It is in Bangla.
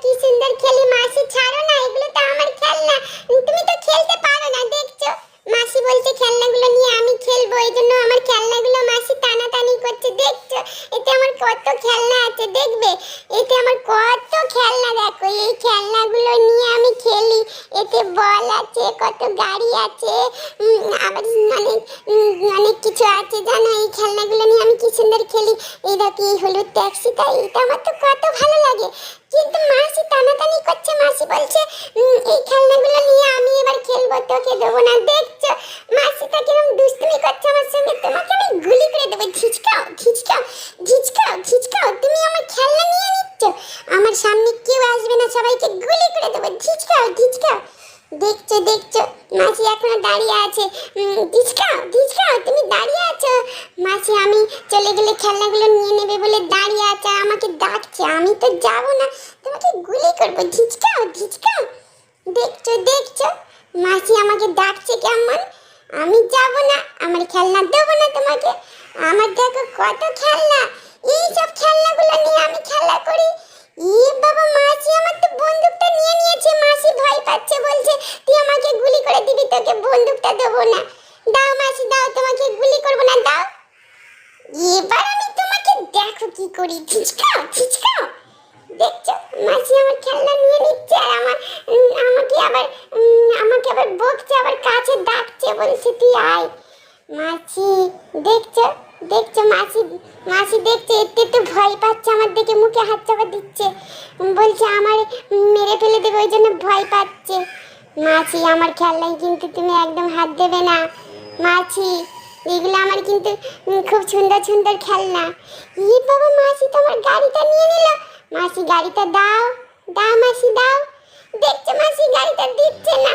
কি সুন্দর খেলি। মাসি ছাড়ো না, এগুলো তো আমার খেলনা, তুমি তো খেলতে পারো না। দেখছো মাসি বলছে খেলনাগুলো নিয়ে আমি খেলবো, এই জন্য আমার খেলনাগুলো মাসি টানাটানি করছে। দেখছো এতে আমার কত খেলনা আছে, দেখবে এতে আমার কত খেলনা। দেখো এই খেলনাগুলো নিয়ে আমি খেলি, এতে বল আছে, কত গাড়ি আছে, আবার অনেক কিছু আছে জানো। এই খেলনাগুলো নিয়ে আমি কি সুন্দর খেলি। এই দেখো এই হলুদ ট্যাক্সিটা, এটা আমার তো কত ভালো লাগে। কিন্তু মাসি টানাটানি করছে, মাসি বলছে এই খেলনাগুলো নিয়ে আমি এবার খেলবো, তোকে দেবো না। দেখছো মাসিটা কিরকম দুষ্টুমি করছে আমার সঙ্গে। তোমাকে আমি গুলি করে দেবো। ঝিচকাও ঝিচকাও ঝিচকাও ঝিচকাও, তুমি আমার খেলনা নিয়ে নিচ্ছ, আমার সামনে কেউ আসবে না, সবাইকে গুলি করে দেবো। ঝিচকাও ঝিচকাও। দেখছো দেখছো মাসি এখনো দাঁড়িয়ে আছে। ঝিচকাও ঝিচকাও, তুমি দাঁড়িয়ে আছো। মাসি আমি চলে গেলে খেলনাগুলো নিয়ে নেবে বলে দাঁড়িয়ে আছে, আমাকে ডাকছে, আমি তো যাবো না, তোমাকে গুলি করবো। ঝিচকাও ঝিচকাও। দেখছো দেখছো মাসি আমাকে ডাকছে কেমন। আমি যাব না, আমার খেলনা দেবো না তোমাকে। আমার দেখো কত খেলনা, এই সব খেলনাগুলো নিয়ে আমি খেলা করি। বাবা মাসি আমার তো বন্দুকটা নিয়ে নিয়েছে। মাসি ভয় পাচ্ছে, বলছে তুই আমাকে গুলি করে দিবি, তোকে বন্দুকটা দেবো না। দাও মাসি দাও, তোমাকে গুলি করবো না, দাও। এবার আমি তোমাকে দেখো কি করি। ঝিচকাও ঝিচকাও। দেখছো মাসি আমার খেলনা নিয়ে নিচ্ছে, আর আমাকে আবার বকছে, আবার কাছে ডাকছে, বলছে তুই আয়। মাসি দেখছো দেখছো মাসি মাসি দেখছে, এতে তো ভয় পাচ্ছে আমার দেখে, মুখে হাত চাপা দিচ্ছে, বলছে আমার মেরে ফেলে দেবে, ওই জন্য ভয় পাচ্ছে। মাসি আমার খেলনায় কিন্তু তুমি একদম হাত দেবে না মাসি, এগুলো আমার কিন্তু খুব সুন্দর সুন্দর খেলনা। বাবা মাসি তোমার গাড়িটা নিয়ে নিল। মাসি গাড়িটা দাও, দাও মাসি দাও। দেখছো মাসি গাড়িটা দিচ্ছে না।